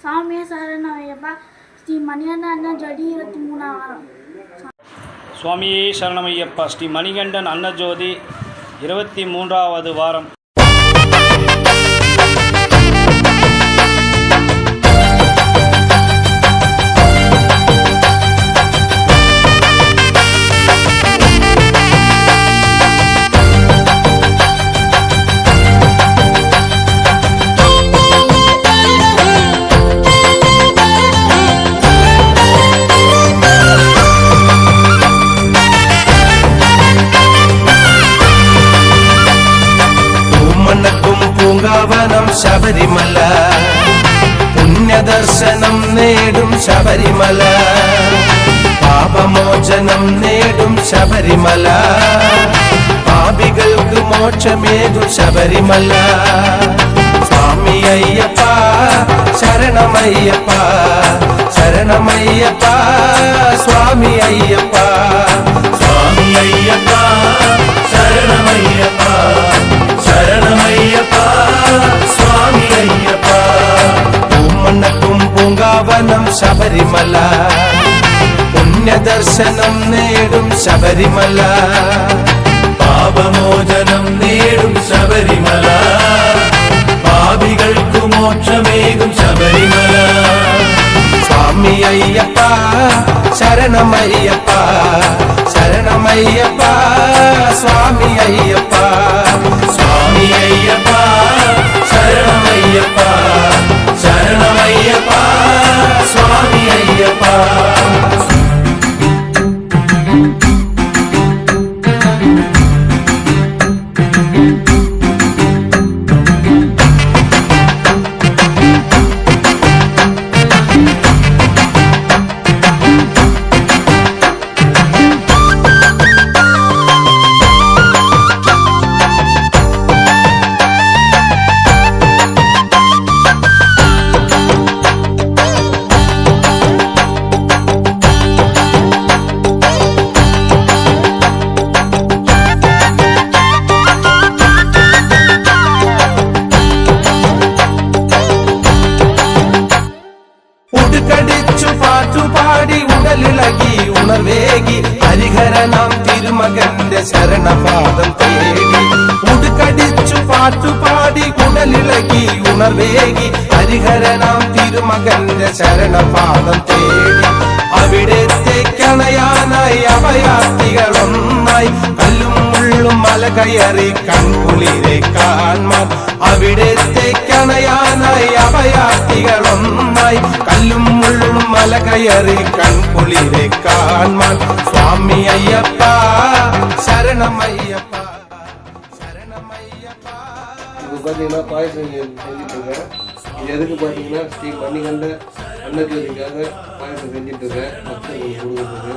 சாமியே சரணமையப்பா ஸ்ரீ மணிகண்டன் அண்ணன் ஜோதி 23ஆம் சுவாமியே சரணமையப்பா ஸ்ரீ மணிகண்டன் அன்னஜோதி 23வது வாரம். ശബരിമല പുണ്യദർശനം നേടും ശബരിമല പാപമോചനം നേടും ശബരിമല പാപികൾക്ക് മോക്ഷമേകും ശബരിമല സ്വാമി അയ്യപ്പ ശരണമയ്യപ്പ ശരണമയ്യപ്പ സ്വാമി അയ്യപ്പ സ്വാമി അയ്യപ്പ ശരണമയ്യപ്പ ശരണമയ്യപ്പ സ്വാമി അയ്യപ്പ പൂമണ്ണക്കും പൂങ്കാവനം ശബരിമല പുണ്യദർശനം നേടും ശബരിമല പാപമോചനം നേടും ശബരിമല പാപികൾക്കു മോക്ഷമേകും ശബരിമല സ്വാമി അയ്യപ്പ ശരണമയ്യപ്പ ശരണമയ്യപ്പ സ്വാമി അയ്യപ്പ സ്വാമി അയ്യപ്പ ശരണമയ്യപ്പ ശരണമയ്യപ്പ സ്വാമി അയ്യപ്പ പാട്ടുപാടി ഉടലിളകി ഉണർവേകി ഹരിഹരനാം തിരുമകന്റെ ശരണപാദം തേടി ഉടുക്കടിച്ചു പാട്ടുപാടി ഉടലിളകി ഉണർവേകി ഹരിഹരനാം തിരുമകന്റെ ശരണപാദം തേടി അവിടത്തേക്കണയാനായി അഭയാർത്ഥികളൊന്നായി കല്ലും മുള്ളും മല കയറി കൺകുളിരെ കാൺമാൻ അവിടത്തേക്കണയാനായി അഭയാർത്ഥികളൊന്നായി കല്ലും മുള്ളും മല കയറി കൺകുളിരെ കാൺമാൻ സ്വാമി അയ്യപ്പ ശരണമയ്യപ്പ ശരണമയ്യപ്പ. இப்போ பார்த்தீங்கன்னா பாயசம் செஞ்சுட்ருக்கேன். இது எதுக்கு பார்த்தீங்கன்னா ஸ்ரீ மணிகண்ட அன்னஜோதிக்காக பாயசம் செஞ்சிட்ருக்கேன். மக்களுக்கு கொடுக்குறது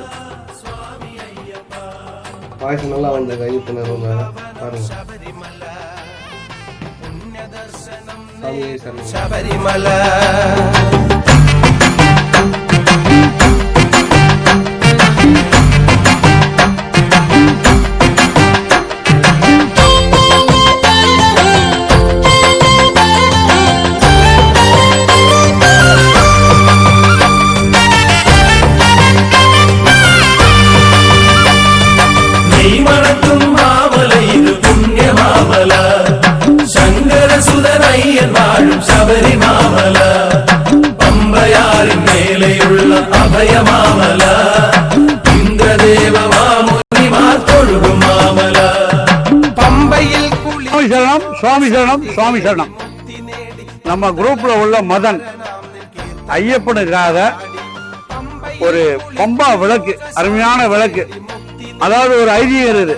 பாயசம் நல்லா வந்த கைப்பு நேரம் பாருங்க. சாமியே சரணமல. ശബരിമാമല പമ്പയാറിൻ മേലെയുള്ള അഭയമാമല ഇന്ദ്രദേവ മാമുനിമാർ തൊഴുകും മാമല പമ്പയിൽ சரணம் சுவாமி சரணம் சுவாமி சரணம். நம்ம குரூப்ல உள்ள மதன் ஐயப்பனுக்காக ஒரு பம்பா விளக்கு, அருமையான விளக்கு. அதாவது ஒரு ஐதீகம் இருக்குது.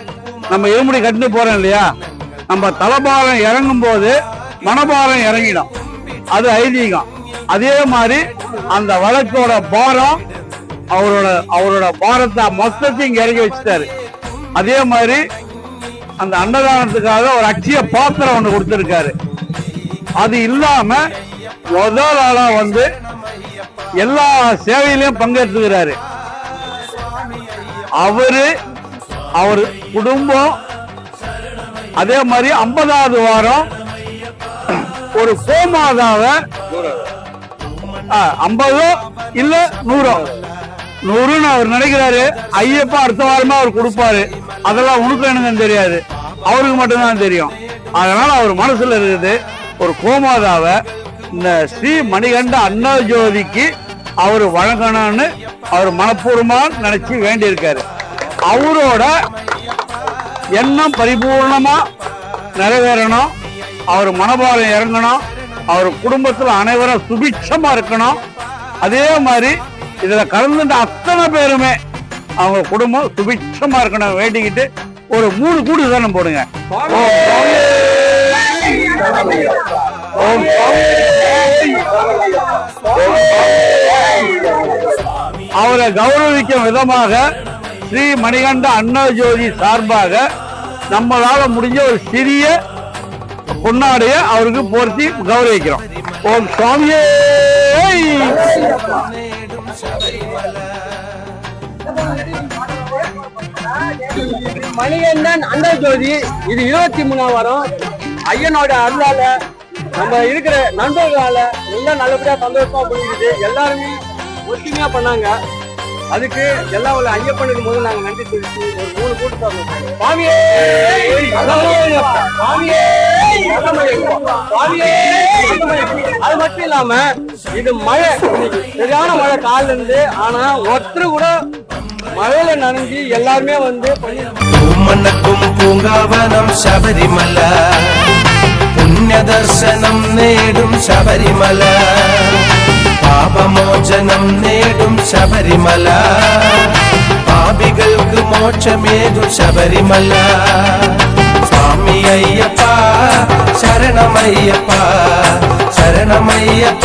நம்ம இருமுடி கட்டு போறோம் இல்லையா, நம்ம தலபாரம் இறங்கும் போது மனபாரம் இறங்கிடும், அது ஐதீகம். அதே மாதிரி அந்த வழக்கோட பாரம் அவரோட பாரத்தை மொத்தத்தையும் இங்க இறங்கி வச்சுட்டாரு. அதே மாதிரி அந்த அன்னதானத்துக்காக ஒரு அட்சிய பாத்திரம் ஒண்ணு கொடுத்திருக்காரு. அது இல்லாம முதல் ஆளா எல்லா சேவையிலையும் பங்கெடுத்துக்கிறாரு. அவர் குடும்பம் அதே மாதிரி 50வது வாரம் ஒரு கோமாதாவை 50 இல்ல 100 100ன்னு அவர் நினைக்கிறாரு. ஐயப்பா அடுத்த வாரமா அவர் கொடுப்பாரு. அதெல்லாம் உனக்கு எனக்கு தெரியாது, அவருக்கு மட்டும்தான் தெரியும். அதனால அவர் மனசுல இருக்குது ஒரு கோமாதாவை இந்த ஸ்ரீ மணிகண்ட அன்னஜோதிக்கு அவர் வழங்கணும்னு அவர் மனப்பூர்வமா நினைச்சு வேண்டியிருக்காரு. அவரோட எண்ணம் பரிபூர்ணமா நிறைவேறணும், அவர் மனபாரம் இறங்கணும், அவர் குடும்பத்தில் அனைவரும் சுபிட்சமா இருக்கணும். அதே மாதிரி இதுல கலந்துட்ட அத்தனை பேருமே அவங்க குடும்பம் சுபிட்சமா இருக்கணும் வேண்டிக்கிட்டு ஒரு 3 கூடு தானம் போடுங்க. அவரை கௌரவிக்கும் விதமாக ஸ்ரீ மணிகண்ட அன்னஜோதி சார்பாக நம்மளால முடிஞ்ச ஒரு சிறிய பொன்னாடைய அவருக்கு போர்த்தி கௌரவிக்கிறோம். ஓம் சுவாமியே. மணிகண்டன் அன்னஜோதி இது 23ஆம் வாரம். ஐயனோட அருளால நம்ம இருக்கிற நண்பர்களால எல்லாம் நல்லபடியா சந்தோஷமா முடிஞ்சுது. எல்லாருமே ஒற்றுமையா பண்ணாங்க. அதுக்கு எல்லாம் உள்ள ஐயப்பனுக்கு முதல்ல நாங்க நன்றி தெரிவிச்சு ஒரு 3 கூட்டு தரணும். சுவாமியே சுவாமியே சுவாமியே. அது மட்டும் இல்லாம இது மழை, சரியான மழை காலில இருந்து. ஆனா ஒருத்தர் கூட மழையில நனைஞ்சு எல்லாருமே வந்து பூமணக்கும் பூங்காவனம் ശബരിമല, പുണ്യ ദർശനം നേടും ശബരിമല, പാപമോചനം നേടും ശബരിമല, പാപികൾക്ക് മോക്ഷമേകും ശബരിമല. സ്വാമി അയ്യപ്പ ശരണമയ്യപ്പ ശരണമയ്യപ്പ